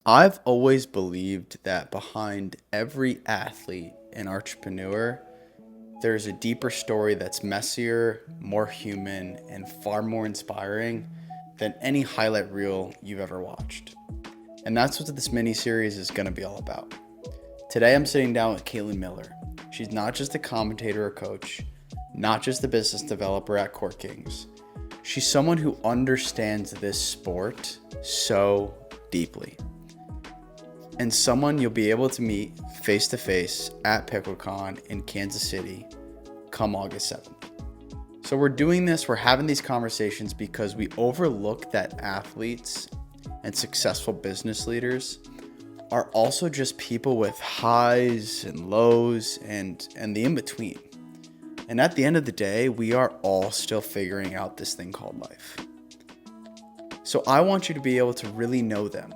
I've always believed that behind every athlete and entrepreneur, there's a deeper story that's messier, more human, and far more inspiring than any highlight reel you've ever watched. And that's what this mini series is going to be all about. Today I'm sitting down with Kaitlin Miller. She's not just a commentator or coach, not just a business developer at Court Kings. She's someone who understands this sport so deeply, and someone you'll be able to meet face to face at Picklecon in Kansas City come August 7th. So we're having these conversations because we overlook that athletes and successful business leaders are also just people with highs and lows and the in between. And at the end of the day, we are all still figuring out this thing called life. So I want you to be able to really know them,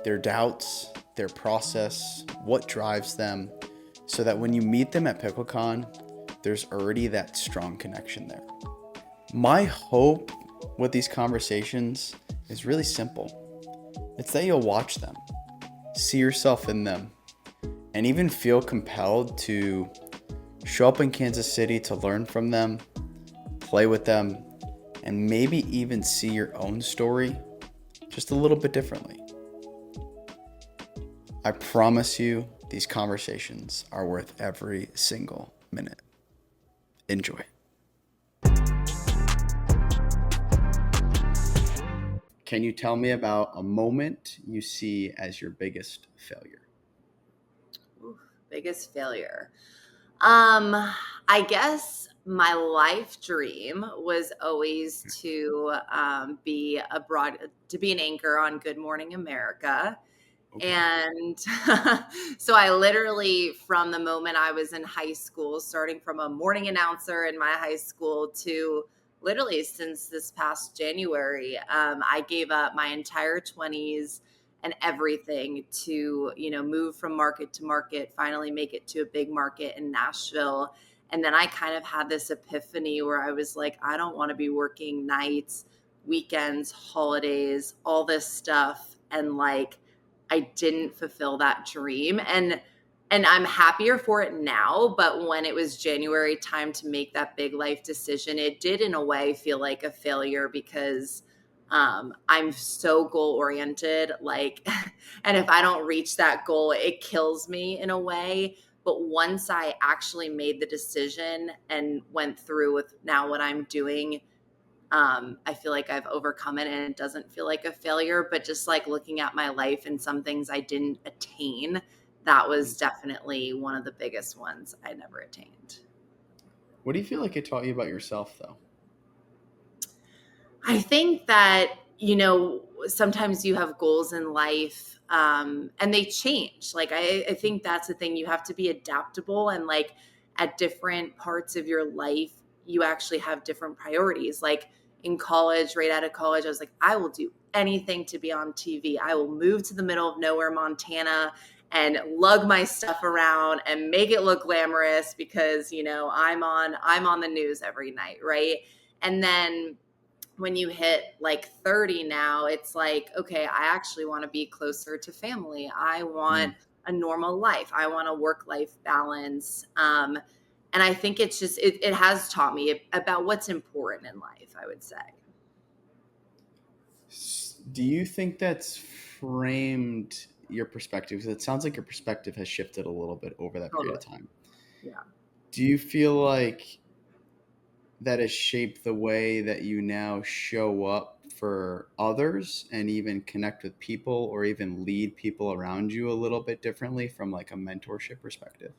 their doubts, their process, what drives them, so that when you meet them at Picklecon, there's already that strong connection there. My hope with these conversations is really simple. It's that you'll watch them, see yourself in them, and even feel compelled to show up in Kansas City to learn from them, play with them, and maybe even see your own story just a little bit differently. I promise you, these conversations are worth every single minute. Enjoy. Can you tell me about a moment you see as your biggest failure? Oof, biggest failure. I guess my life dream was always to be an anchor on Good Morning America. Okay. And so I literally, from the moment I was in high school, starting from a morning announcer in my high school to literally since this past January, I gave up my entire 20s and everything to, move from market to market, finally make it to a big market in Nashville. And then I kind of had this epiphany where I was like, I don't want to be working nights, weekends, holidays, all this stuff. And like, I didn't fulfill that dream. And I'm happier for it now, but when it was January time to make that big life decision, it did in a way feel like a failure because I'm so goal oriented, like, and if I don't reach that goal, it kills me in a way. But once I actually made the decision and went through with now what I'm doing, I feel like I've overcome it and it doesn't feel like a failure, but just like looking at my life and some things I didn't attain, that was definitely one of the biggest ones I never attained. What do you feel like it taught you about yourself, though? I think that, sometimes you have goals in life and they change. Like, I think that's the thing. You have to be adaptable and like at different parts of your life, you actually have different priorities. Like in college, right out of college, I was like, I will do anything to be on TV. I will move to the middle of nowhere, Montana, and lug my stuff around and make it look glamorous because, I'm on the news every night, right? And then when you hit like 30 now, it's like, okay, I actually want to be closer to family. I want Mm. a normal life. I want a work-life balance. And I think it's just, it has taught me about what's important in life, I would say. Do you think that's framed your perspective? Because it sounds like your perspective has shifted a little bit over that period Totally. of time. Yeah. Do you feel like that has shaped the way that you now show up for others and even connect with people or even lead people around you a little bit differently from like a mentorship perspective?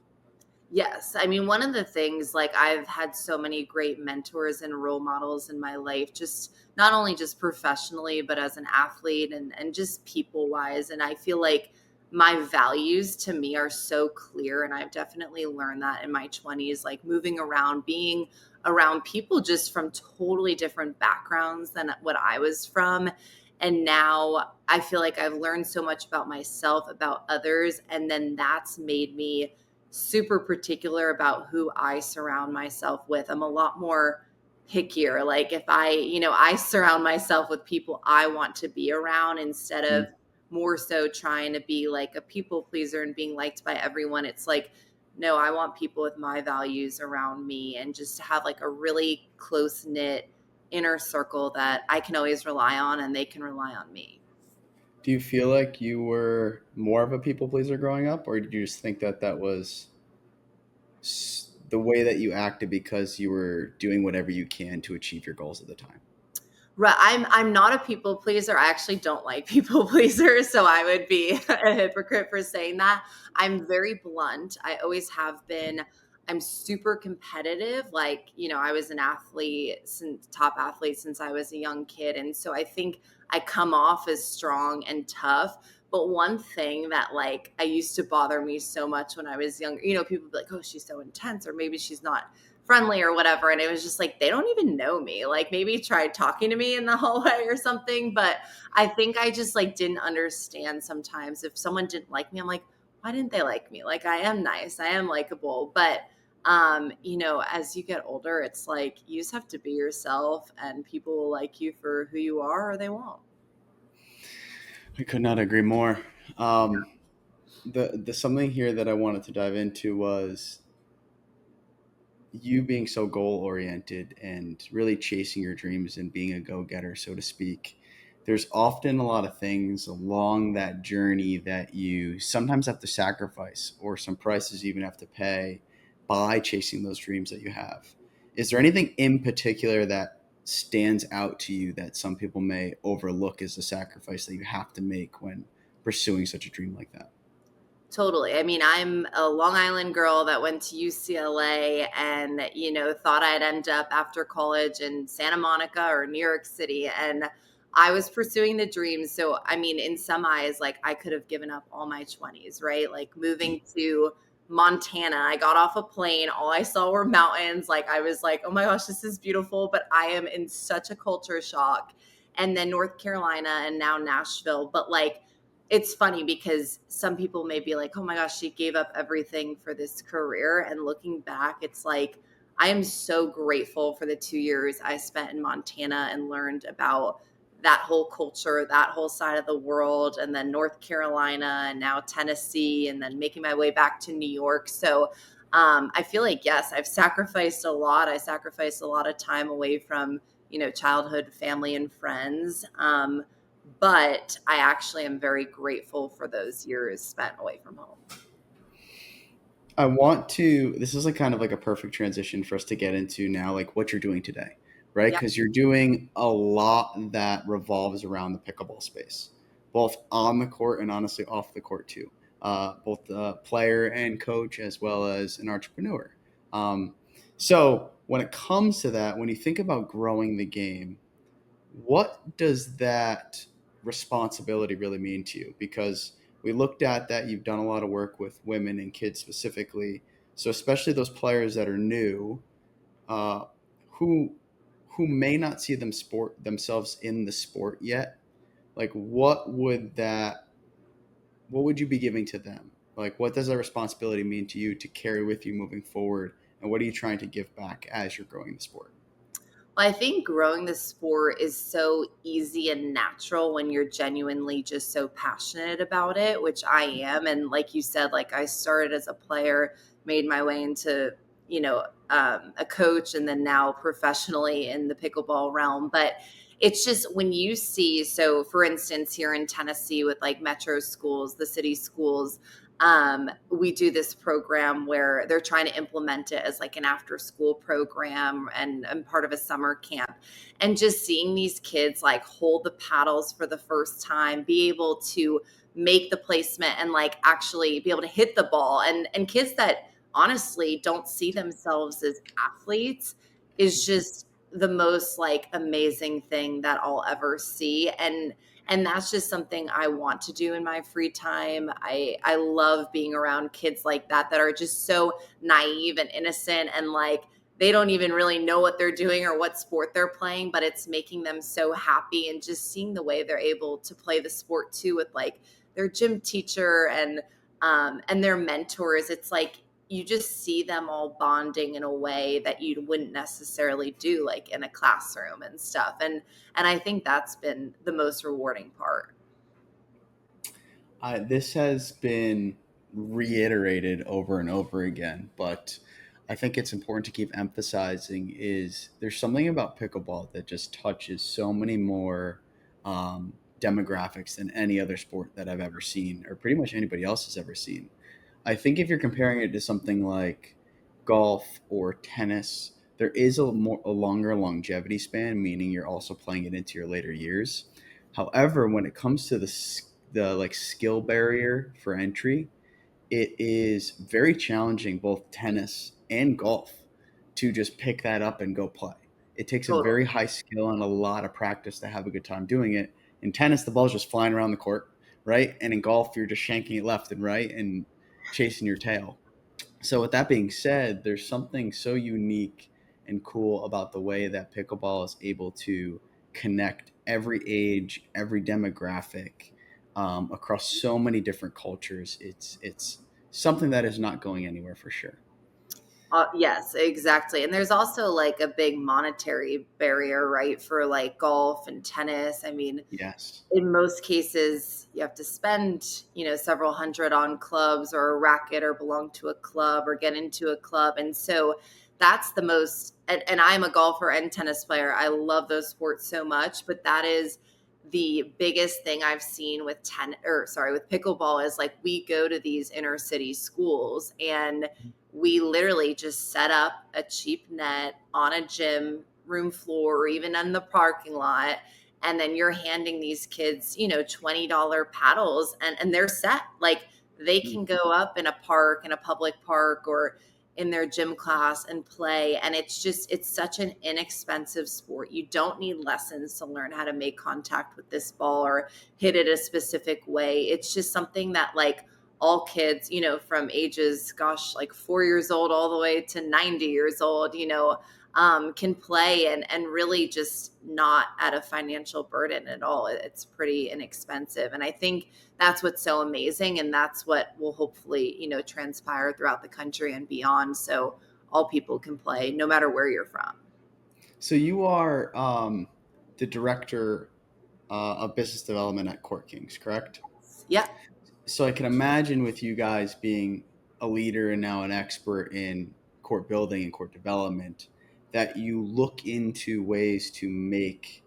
Yes. I mean, one of the things, like, I've had so many great mentors and role models in my life, just not only just professionally, but as an athlete and just people wise. And I feel like my values to me are so clear. And I've definitely learned that in my 20s, like moving around, being around people just from totally different backgrounds than what I was from. And now I feel like I've learned so much about myself, about others. And then that's made me super particular about who I surround myself with. I'm a lot more pickier. Like if I surround myself with people I want to be around instead of Mm. more so trying to be like a people pleaser and being liked by everyone. It's like, no, I want people with my values around me, and just to have like a really close knit inner circle that I can always rely on and they can rely on me. Do you feel like you were more of a people pleaser growing up, or did you just think that that was the way that you acted because you were doing whatever you can to achieve your goals at the time? Right. I'm not a people pleaser. I actually don't like people pleasers, so I would be a hypocrite for saying that. I'm very blunt. I always have been. I'm super competitive. Like, I was an athlete, since top athlete since I was a young kid, and so I think I come off as strong and tough. But one thing that like I used to bother me so much when I was younger, people would be like, "Oh, she's so intense," or maybe she's not friendly or whatever. And it was just like, they don't even know me. Like maybe try talking to me in the hallway or something. But I think I just like didn't understand sometimes if someone didn't like me, I'm like, why didn't they like me? Like I am nice, I am likable. But as you get older, it's like you just have to be yourself and people will like you for who you are or they won't. I could not agree more. Um, the something here that I wanted to dive into was you being so goal oriented and really chasing your dreams and being a go getter, so to speak. There's often a lot of things along that journey that you sometimes have to sacrifice, or some prices you even have to pay by chasing those dreams that you have. Is there anything in particular that stands out to you that some people may overlook as a sacrifice that you have to make when pursuing such a dream like that? Totally. I mean, I'm a Long Island girl that went to UCLA and, thought I'd end up after college in Santa Monica or New York City. And I was pursuing the dream. So, I mean, in some eyes, like I could have given up all my 20s, right? Like moving to Montana, I got off a plane. All I saw were mountains. Like I was like, oh my gosh, this is beautiful. But I am in such a culture shock. And then North Carolina and now Nashville. But like, it's funny because some people may be like, oh my gosh, she gave up everything for this career. And looking back, it's like, I am so grateful for the 2 years I spent in Montana and learned about that whole culture, that whole side of the world, and then North Carolina and now Tennessee, and then making my way back to New York. So I feel like, yes, I've sacrificed a lot. I sacrificed a lot of time away from, childhood family and friends. But I actually am very grateful for those years spent away from home. I want to. This is like kind of like a perfect transition for us to get into now, like what you're doing today, right? Yep. Because you're doing a lot that revolves around the pickleball space, both on the court and honestly off the court too. Both the player and coach, as well as an entrepreneur. Um, so when it comes to that, when you think about growing the game, what does that responsibility really mean to you? Because we looked at that you've done a lot of work with women and kids specifically. So especially those players that are new, uh, who may not see themselves in the sport yet, like what would you be giving to them? Like what does that responsibility mean to you to carry with you moving forward? And what are you trying to give back as you're growing the sport? Well, I think growing the sport is so easy and natural when you're genuinely just so passionate about it, which I am. And like you said, like I started as a player, made my way into, a coach, and then now professionally in the pickleball realm. But it's just when you see, so for instance, here in Tennessee with like metro schools, the city schools, we do this program where they're trying to implement it as like an after school program and part of a summer camp. And just seeing these kids like hold the paddles for the first time, be able to make the placement and like actually be able to hit the ball, and kids that honestly don't see themselves as athletes is just the most like amazing thing that I'll ever see. And that's just something I want to do in my free time. I love being around kids like that are just so naive and innocent, and like they don't even really know what they're doing or what sport they're playing, but it's making them so happy. And just seeing the way they're able to play the sport too with like their gym teacher and their mentors. It's like you just see them all bonding in a way that you wouldn't necessarily do like in a classroom and stuff. And I think that's been the most rewarding part. This has been reiterated over and over again, but I think it's important to keep emphasizing is there's something about pickleball that just touches so many more demographics than any other sport that I've ever seen, or pretty much anybody else has ever seen. I think if you're comparing it to something like golf or tennis, there is a longer longevity span, meaning you're also playing it into your later years. However, when it comes to the like skill barrier for entry, it is very challenging both tennis and golf to just pick that up and go play. It takes a very Totally. high skill and a lot of practice to have a good time doing it. In tennis, the ball's just flying around the court, right? And in golf, you're just shanking it left and right and chasing your tail. So, with that being said, there's something so unique and cool about the way that pickleball is able to connect every age, every demographic across so many different cultures. It's something that is not going anywhere for sure. Yes, exactly. And there's also like a big monetary barrier, right, for like golf and tennis. I mean, Yes. in most cases, you have to spend, several hundred on clubs or a racket or belong to a club or get into a club. And so that's the most, and I'm a golfer and tennis player. I love those sports so much, but that is the biggest thing I've seen with with pickleball is like we go to these inner city schools and we literally just set up a cheap net on a gym room floor or even in the parking lot, and then you're handing these kids $20 paddles, and they're set. Like they can go up in a park, in a public park, or in their gym class and play. And it's such an inexpensive sport. You don't need lessons to learn how to make contact with this ball or hit it a specific way. It's just something that like all kids, from ages, gosh, like 4 years old all the way to 90 years old, can play, and really just not at a financial burden at all. It's pretty inexpensive. And I think that's what's so amazing. And that's what will hopefully, transpire throughout the country and beyond. So all people can play no matter where you're from. So you are the director of business development at Court Kings, correct? Yeah. So I can imagine with you guys being a leader and now an expert in court building and court development, that you look into ways to make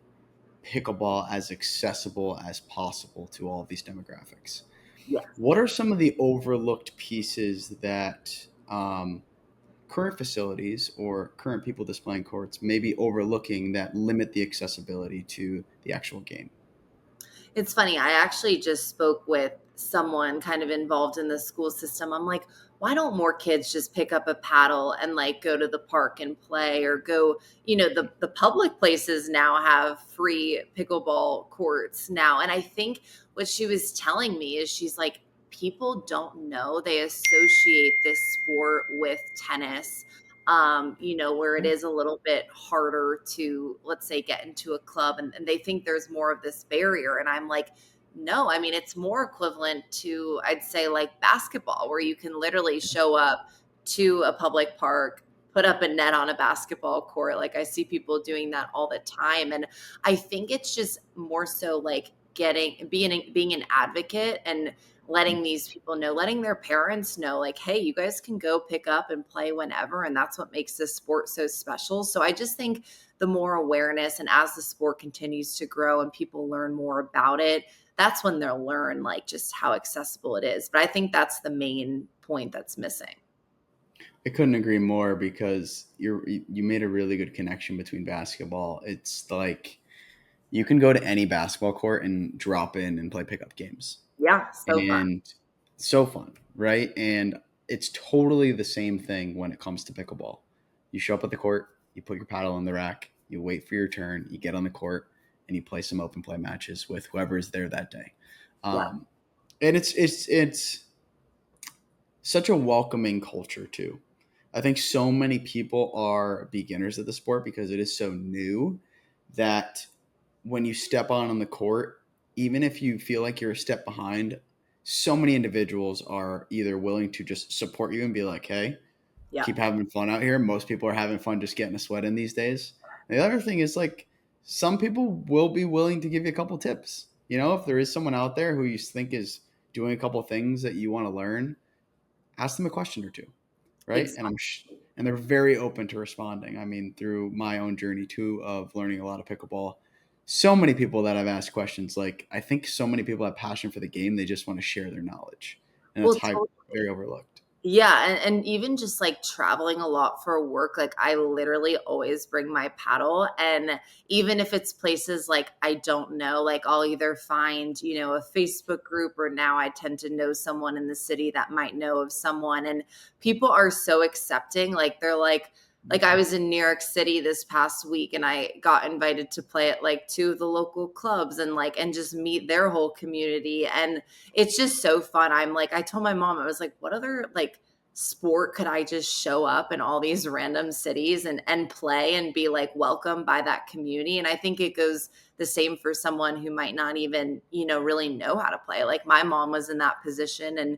pickleball as accessible as possible to all of these demographics. Yeah. What are some of the overlooked pieces that current facilities or current people displaying courts may be overlooking that limit the accessibility to the actual game? It's funny. I actually just spoke with someone kind of involved in the school system. I'm like, why don't more kids just pick up a paddle and like go to the park and play, or go, the public places now have free pickleball courts now. And I think what she was telling me is she's like, people don't know, they associate this sport with tennis, where it Yeah. is a little bit harder to, let's say, get into a club, and they think there's more of this barrier. And I'm like, no, I mean, it's more equivalent to, I'd say, like basketball, where you can literally show up to a public park, put up a net on a basketball court. Like I see people doing that all the time. And I think it's just more so like being an advocate and letting these people know, letting their parents know, like, hey, you guys can go pick up and play whenever. And that's what makes this sport so special. So I just think the more awareness, and as the sport continues to grow and people learn more about it, that's when they'll learn like just how accessible it is. But I think that's the main point that's missing. I couldn't agree more because you made a really good connection between basketball. It's like you can go to any basketball court and drop in and play pickup games, Yeah, so fun. and so fun, right? And it's totally the same thing when it comes to pickleball. You show up at the court, you put your paddle in the rack, you wait for your turn, you get on the court, and you play some open play matches with whoever is there that day. Yeah. Um, and it's such a welcoming culture too. I think so many people are beginners at the sport because it is so new that when you step on the court, even if you feel like you're a step behind, so many individuals are either willing to just support you and be like, "Hey, Yeah. keep having fun out here." Most people are having fun just getting a sweat in these days. And the other thing is like some people will be willing to give you a couple tips. You know, if there is someone out there who you think is doing a couple things that you want to learn, ask them a question or two, right? And they're very open to responding. I mean, through my own journey too of learning a lot of pickleball, so many people that I've asked questions, like I think so many people have passion for the game, they just want to share their knowledge, and it's Well, very overlooked. yeah, and even just, like, traveling a lot for work, like, I literally always bring my paddle, and even if it's places, like, I don't know, like, I'll either find, a Facebook group, or now I tend to know someone in the city that might know of someone, and people are so accepting, like, they're like, I was in New York City this past week, and I got invited to play at, like, 2 of the local clubs and just meet their whole community, and it's just so fun. I told my mom, I was like, what other like sport could I just show up in all these random cities and play and be like welcomed by that community? And I think it goes the same for someone who might not even, really know how to play. Like my mom was in that position, and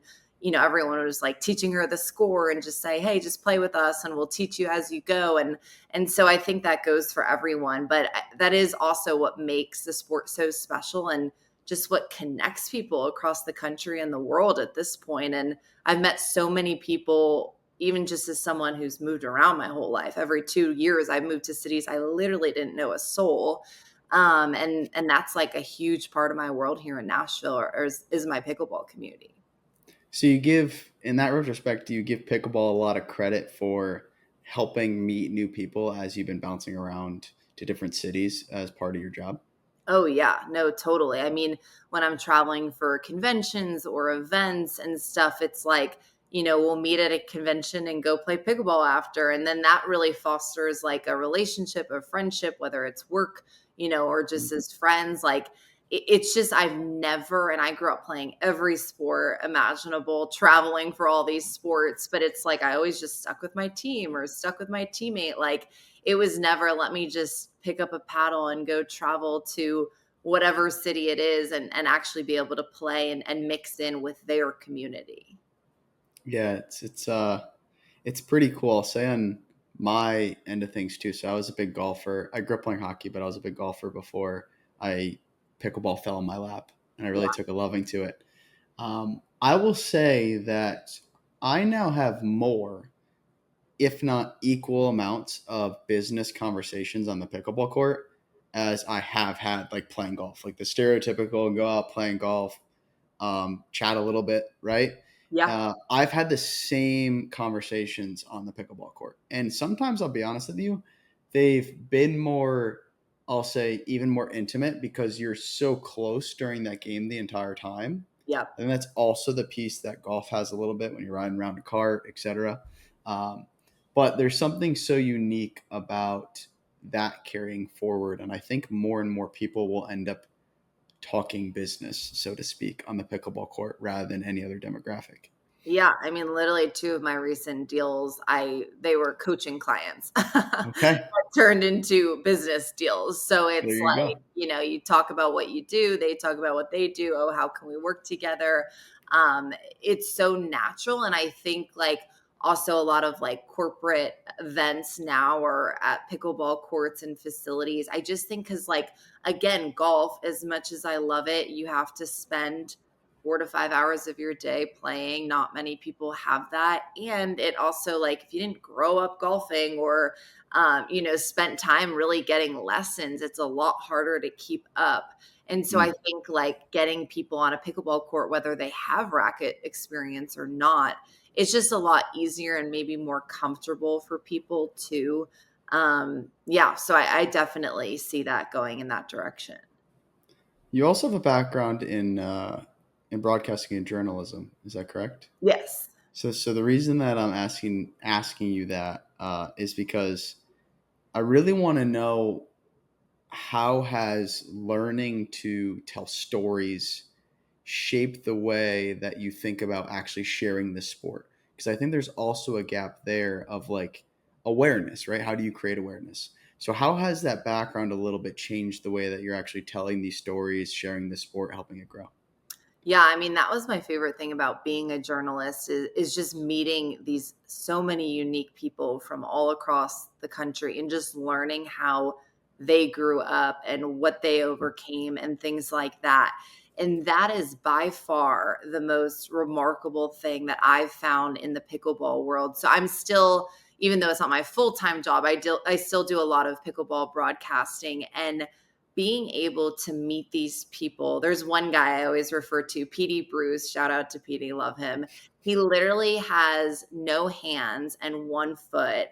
everyone was like teaching her the score and just say, hey, just play with us and we'll teach you as you go. And so I think that goes for everyone, but that is also what makes the sport so special, and just what connects people across the country and the world at this point. And I've met so many people, even just as someone who's moved around my whole life. Every 2 years, I've moved to cities I literally didn't know a soul. And that's like a huge part of my world here in Nashville, is my pickleball community. So you give, in that retrospect, do you give pickleball a lot of credit for helping meet new people as you've been bouncing around to different cities as part of your job? Oh, yeah. No, totally. I mean, when I'm traveling for conventions or events and stuff, it's like, we'll meet at a convention and go play pickleball after. And then that really fosters like a relationship, a friendship, whether it's work, or just as friends. Like, it's just, and I grew up playing every sport imaginable, traveling for all these sports, but it's like I always just stuck with my team or stuck with my teammate. Like, it was never let me just pick up a paddle and go travel to whatever city it is and actually be able to play and mix in with their community. Yeah, it's pretty cool. I'll say on my end of things too. So I was a big golfer. I grew up playing hockey, but I was a big golfer before I pickleball fell in my lap, and I really Yeah. took a loving to it. I will say that I now have more, if not equal amounts of business conversations on the pickleball court as I have had like playing golf, like the stereotypical go out playing golf, chat a little bit, right? Yeah. I've had the same conversations on the pickleball court, and sometimes I'll be honest with you, they've been more, I'll say, even more intimate because you're so close during that game the entire time. Yeah. And that's also the piece that golf has a little bit when you're riding around a cart, etc. Um, but there's something so unique about that carrying forward, and I think more and more people will end up talking business, so to speak, on the pickleball court rather than any other demographic. Yeah, I mean, literally 2 of my recent deals, they were coaching clients that Okay, turned into business deals. So there it's you like, go. you talk about what you do, they talk about what they do. Oh, how can we work together? Um, it's so natural. And I think like also a lot of like corporate events now are at pickleball courts and facilities. I just think because like again, golf, as much as I love it, you have to spend 4 to 5 hours of your day playing. Not many people have that. And it also, like, if you didn't grow up golfing or, spent time really getting lessons, it's a lot harder to keep up. And so I Mm. think like getting people on a pickleball court, whether they have racket experience or not, it's just a lot easier and maybe more comfortable for people too. Yeah. So I definitely see that going in that direction. You also have a background in broadcasting and journalism. Is that correct? Yes. So the reason that I'm asking you that is because I really want to know, how has learning to tell stories shaped the way that you think about actually sharing the sport? Because I think there's also a gap there of like awareness, right? How do you create awareness? So how has that background a little bit changed the way that you're actually telling these stories, sharing the sport, helping it grow? Yeah, I mean, that was my favorite thing about being a journalist is just meeting these so many unique people from all across the country and just learning how they grew up and what they overcame and things like that. And that is by far the most remarkable thing that I've found in the pickleball world. So I'm still, even though it's not my full-time job, I still do a lot of pickleball broadcasting, and being able to meet these people. There's one guy I always refer to, Petey Bruce. Shout out to Petey, love him. He literally has no hands and one foot.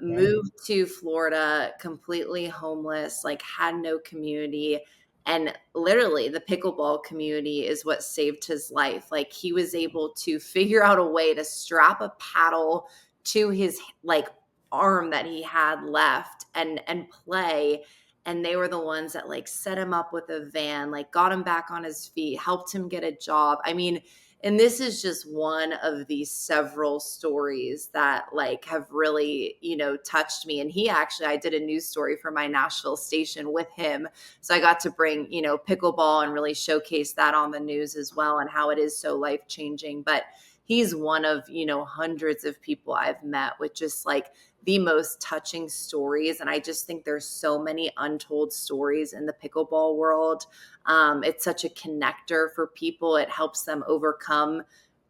Moved to Florida, completely homeless, like had no community. And literally, the pickleball community is what saved his life. Like, he was able to figure out a way to strap a paddle to his like arm that he had left and play. And they were the ones that like set him up with a van, like got him back on his feet, helped him get a job. I mean, and this is just one of these several stories that like have really, touched me. And he actually, I did a news story for my Nashville station with him. So I got to bring, pickleball and really showcase that on the news as well, and how it is so life changing. But he's one of, hundreds of people I've met with just like the most touching stories. And I just think there's so many untold stories in the pickleball world. It's such a connector for people. It helps them overcome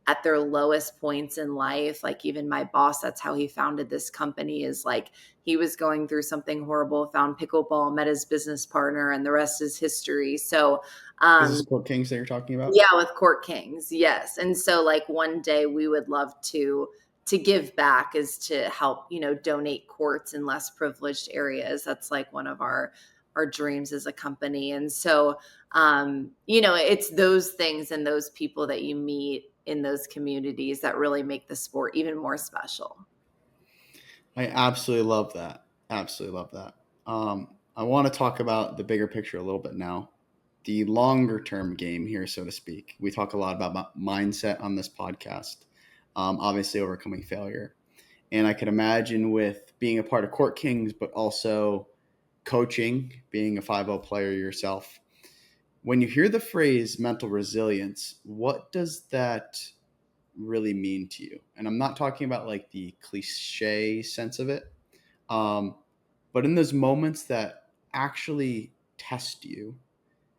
at their lowest points in life. Like, even my boss, that's how he founded this company, is like he was going through something horrible, found pickleball, met his business partner, and the rest is history. So Is this Court Kings that you're talking about? yeah, with Court Kings, yes. And so like one day we would love to give back, is to help, donate courts in less privileged areas. That's like one of our dreams as a company. And so it's those things and those people that you meet in those communities that really make the sport even more special. I absolutely love that. Absolutely love that. I want to talk about the bigger picture a little bit now, the longer term game here, so to speak. We talk a lot about mindset on this podcast, obviously overcoming failure. And I can imagine with being a part of Court Kings, but also coaching, being a 5-0 player yourself, when you hear the phrase mental resilience, what does that really mean to you? And I'm not talking about like the cliche sense of it, um, but in those moments that actually test you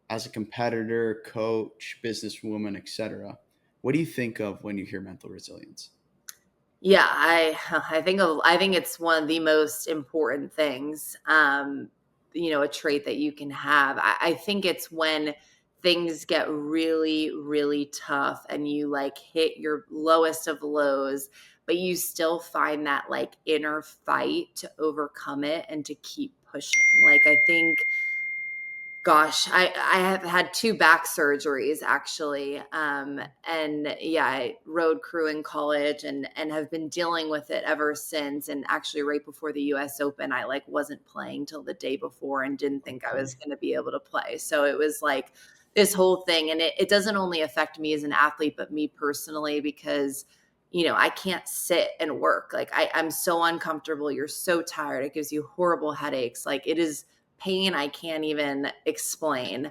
as a competitor, coach, businesswoman, etc. What do you think of when you hear mental resilience? Yeah, I think it's one of the most important things, a trait that you can have. I think it's when things get really, really tough and you like hit your lowest of lows, but you still find that like inner fight to overcome it and to keep pushing. Like, I think, gosh, I have had 2 back surgeries actually, and yeah, I rode crew in college and have been dealing with it ever since. And actually, right before the U.S. Open, I like wasn't playing till the day before and didn't think I was Okay. going to be able to play. So it was like this whole thing, and it doesn't only affect me as an athlete, but me personally, because I can't sit and work. Like, I'm so uncomfortable. You're so tired. It gives you horrible headaches. Like, it is pain I can't even explain.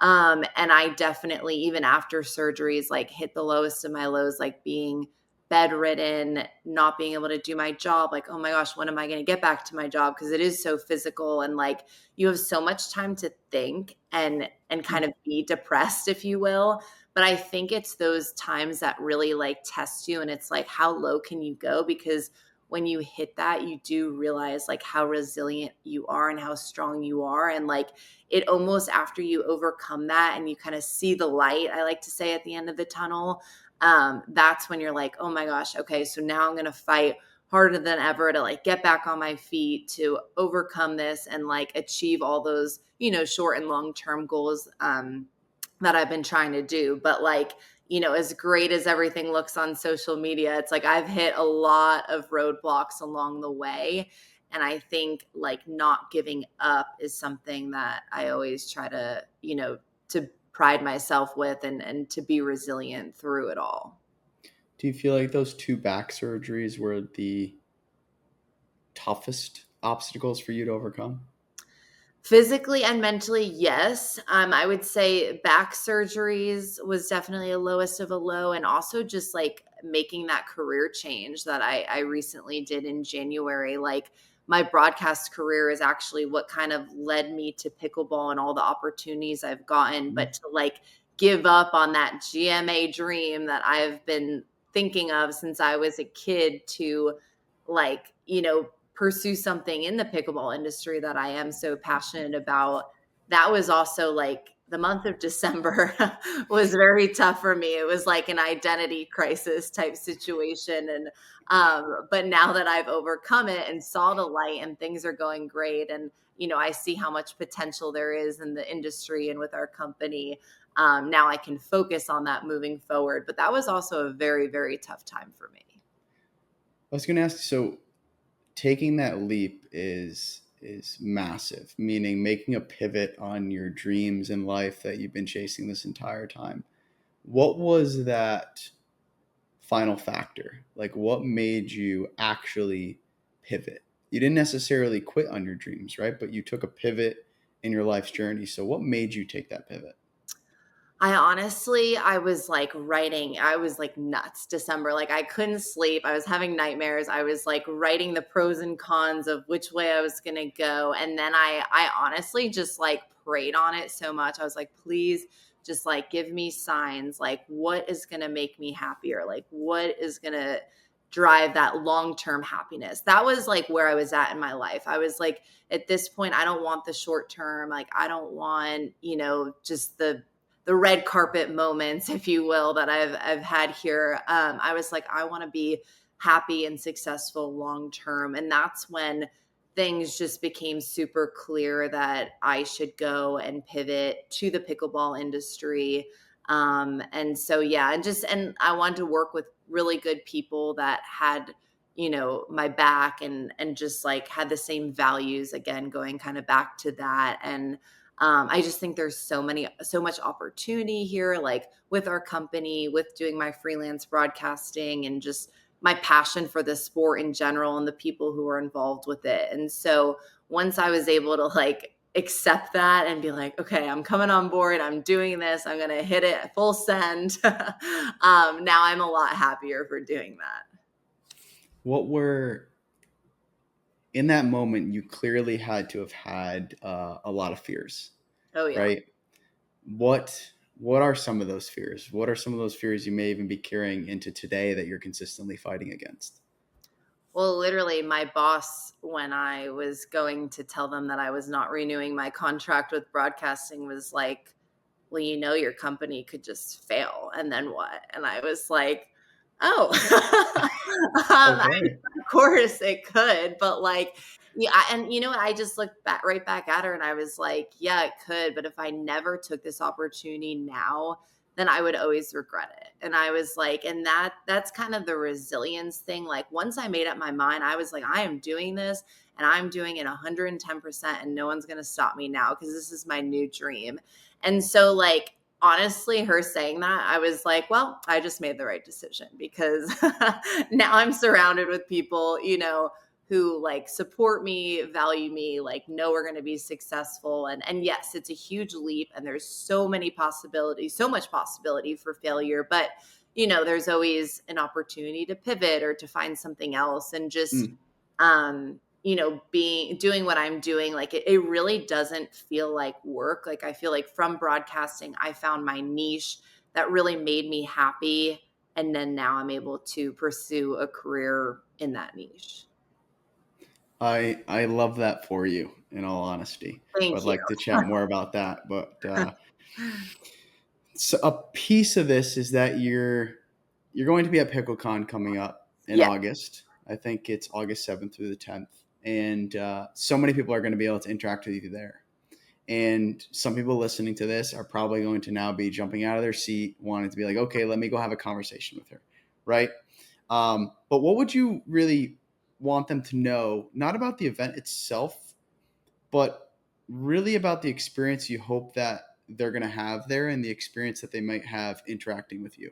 And I definitely, even after surgeries, like hit the lowest of my lows, like being bedridden, not being able to do my job. Like, oh my gosh, when am I going to get back to my job? Because it is so physical, and like you have so much time to think and kind of be depressed, if you will. But I think it's those times that really like test you, and it's like, how low can you go? Because when you hit that, you do realize like how resilient you are and how strong you are. And like, it almost, after you overcome that and you kind of see the light, I like to say, at the end of the tunnel, that's when you're like, oh my gosh, okay, so now I'm going to fight harder than ever to like get back on my feet, to overcome this and like achieve all those, short and long term goals, that I've been trying to do. But like, as great as everything looks on social media, it's like I've hit a lot of roadblocks along the way. And I think like not giving up is something that I always try to pride myself with, and to be resilient through it all. Do you feel like those 2 back surgeries were the toughest obstacles for you to overcome? Physically and mentally, yes. I would say back surgeries was definitely a lowest of a low, and also just like making that career change that I recently did in January. Like, my broadcast career is actually what kind of led me to pickleball and all the opportunities I've gotten. But to like give up on that GMA dream that I've been thinking of since I was a kid to like, pursue something in the pickleball industry that I am so passionate about. That was also like the month of December was very tough for me. It was like an identity crisis type situation. And but now that I've overcome it and saw the light and things are going great, and I see how much potential there is in the industry and with our company. Now I can focus on that moving forward. But that was also a very, very tough time for me. I was going to ask, so taking that leap is massive, meaning making a pivot on your dreams in life that you've been chasing this entire time. What was that final factor? Like, what made you actually pivot? You didn't necessarily quit on your dreams, right? But you took a pivot in your life's journey. So what made you take that pivot? I was like writing, I was like nuts December. Like I couldn't sleep. I was having nightmares. I was like writing the pros and cons of which way I was going to go. And then I honestly just like prayed on it so much. I was like, please just like give me signs. Like what is going to make me happier? Like what is going to drive that long-term happiness? That was like where I was at in my life. I was like, at this point, I don't want the short term. Like I don't want, just the red carpet moments, if you will, that I've had here. I was like, I want to be happy and successful long term, and that's when things just became super clear that I should go and pivot to the pickleball industry. And so yeah, and I wanted to work with really good people that had my back and just like had the same values, again going kind of back to that. And I just think there's so much opportunity here, like with our company, with doing my freelance broadcasting, and just my passion for the sport in general and the people who are involved with it. And so once I was able to like accept that and be like, okay, I'm coming on board, I'm doing this, I'm going to hit it full send. Now I'm a lot happier for doing that. What were in that moment? You clearly had to have had a lot of fears, Oh yeah. right? What are some of those fears? What are some of those fears you may even be carrying into today that you're consistently fighting against? Well, literally, my boss, when I was going to tell them that I was not renewing my contract with broadcasting, was like, well, your company could just fail. And then what? And I was like, oh, Okay. of course it could. But like, yeah. And you know what? I just looked right back at her and I was like, yeah, it could. But if I never took this opportunity now, then I would always regret it. And I was like, and that's kind of the resilience thing. Like once I made up my mind, I was like, I am doing this and I'm doing it 110% and no one's going to stop me now because this is my new dream. And so like honestly, her saying that, I was like, well, I just made the right decision because now I'm surrounded with people, who like support me, value me, like know we're going to be successful. And yes, it's a huge leap and there's so many possibilities, so much possibility for failure, but there's always an opportunity to pivot or to find something else. And just Mm. being doing what I'm doing, like it really doesn't feel like work. Like I feel like from broadcasting I found my niche that really made me happy, and then now I'm able to pursue a career in that niche. I love that for you, in all honesty. I'd Thank you. like to chat more about that, but so a piece of this is that you're going to be at Picklecon coming up in Yeah. August. I think it's August 7th through the 10th, and so many people are going to be able to interact with you there. And some people listening to this are probably going to now be jumping out of their seat, wanting to be like, okay, let me go have a conversation with her, right? But what would you really want them to know, not about the event itself, but really about the experience you hope that they're going to have there and the experience that they might have interacting with you?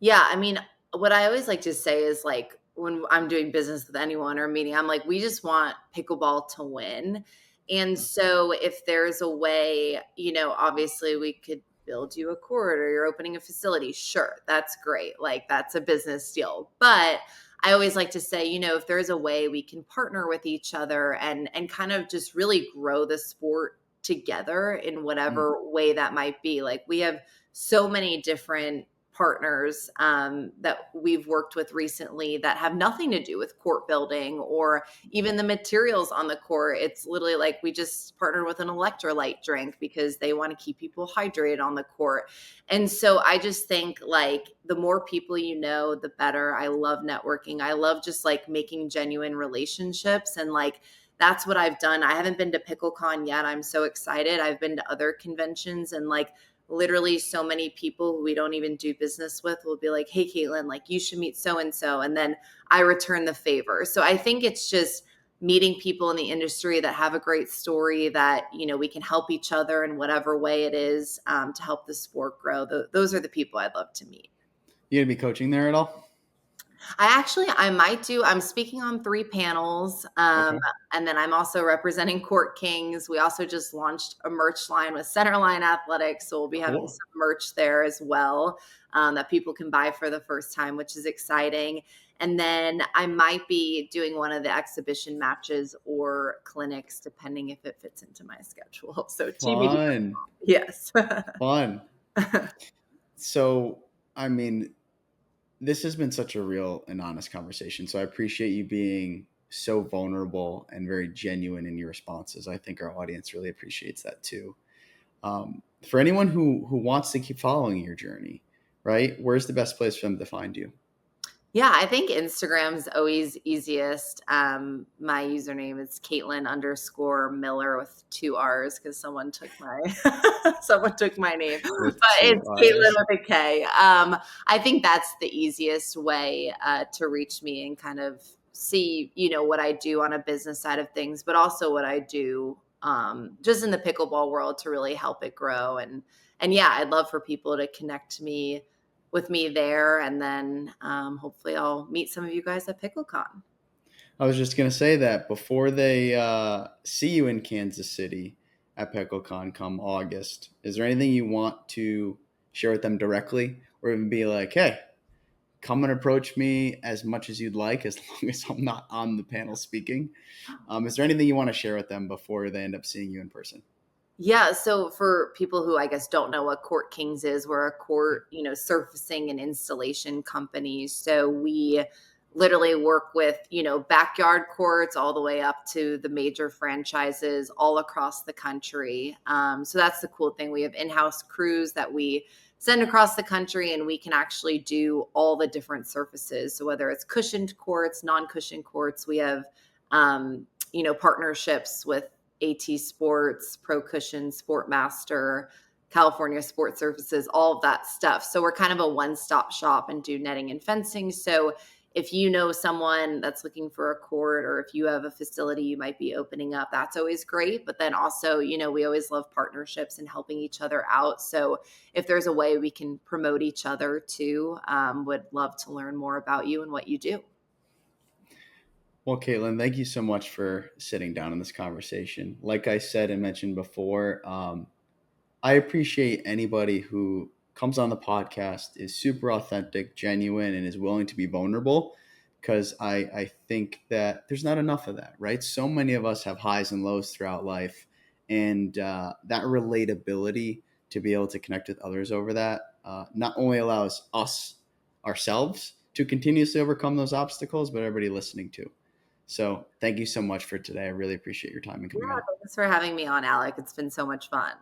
Yeah, I mean, what I always like to say is like when I'm doing business with anyone or meeting, I'm like, we just want pickleball to win. And so if there's a way, obviously we could build you a court or you're opening a facility. Sure, that's great. Like that's a business deal. But I always like to say, if there's a way we can partner with each other and kind of just really grow the sport together in Mm. whatever way that might be. Like we have so many different partners that we've worked with recently that have nothing to do with court building or even the materials on the court. It's literally like we just partnered with an electrolyte drink because they want to keep people hydrated on the court. And so I just think like the more people the better. I love networking. I love just like making genuine relationships, and like that's what I've done. I haven't been to Picklecon yet. I'm so excited. I've been to other conventions, and like literally so many people who we don't even do business with will be like, "Hey Kaitlin, like you should meet so and so." And then I return the favor. So I think it's just meeting people in the industry that have a great story that, we can help each other in whatever way it is, to help the sport grow. Those are the people I'd love to meet. You gonna be coaching there at all? I might do. I'm speaking on 3 panels. Okay. And then I'm also representing Court Kings. We also just launched a merch line with Centerline Athletics. So we'll be having Cool. some merch there as well, that people can buy for the first time, which is exciting. And then I might be doing one of the exhibition matches or clinics, depending if it fits into my schedule. So TBD. Fun. Yes. Fun. So, I mean, this has been such a real and honest conversation. So I appreciate you being so vulnerable and very genuine in your responses. I think our audience really appreciates that too. For anyone who wants to keep following your journey, right? Where's the best place for them to find you? Yeah, I think Instagram's always easiest. My username is Kaitlin_Miller with 2 R's because someone took my someone took my name, With but two it's Kaitlin R's. with a K. I think that's the easiest way to reach me and kind of see, what I do on a business side of things, but also what I do just in the pickleball world to really help it grow. And yeah, I'd love for people to connect with me there, and then hopefully I'll meet some of you guys at Picklecon. I was just going to say that before they see you in Kansas City at Picklecon come August, is there anything you want to share with them directly, or even be like, hey, come and approach me as much as you'd like, as long as I'm not on the panel speaking? Is there anything you want to share with them before they end up seeing you in person? Yeah, so for people who I guess don't know what Court Kings is, we're a court, surfacing and installation company. So we literally work with, backyard courts all the way up to the major franchises all across the country. So that's the cool thing. We have in-house crews that we send across the country, and we can actually do all the different surfaces. So whether it's cushioned courts, non-cushioned courts, we have partnerships with AT Sports, Pro Cushion, Sportmaster, California Sport Surfaces, all of that stuff. So we're kind of a one-stop shop and do netting and fencing. So if you know someone that's looking for a court, or if you have a facility you might be opening up, that's always great. But then also, we always love partnerships and helping each other out. So if there's a way we can promote each other too, would love to learn more about you and what you do. Well, Kaitlin, thank you so much for sitting down in this conversation. Like I said and mentioned before, I appreciate anybody who comes on the podcast, is super authentic, genuine, and is willing to be vulnerable, because I think that there's not enough of that, right? So many of us have highs and lows throughout life, and that relatability to be able to connect with others over that not only allows us ourselves to continuously overcome those obstacles, but everybody listening too. So thank you so much for today. I really appreciate your time and Yeah, coming on. thanks for having me on, Alec. It's been so much fun.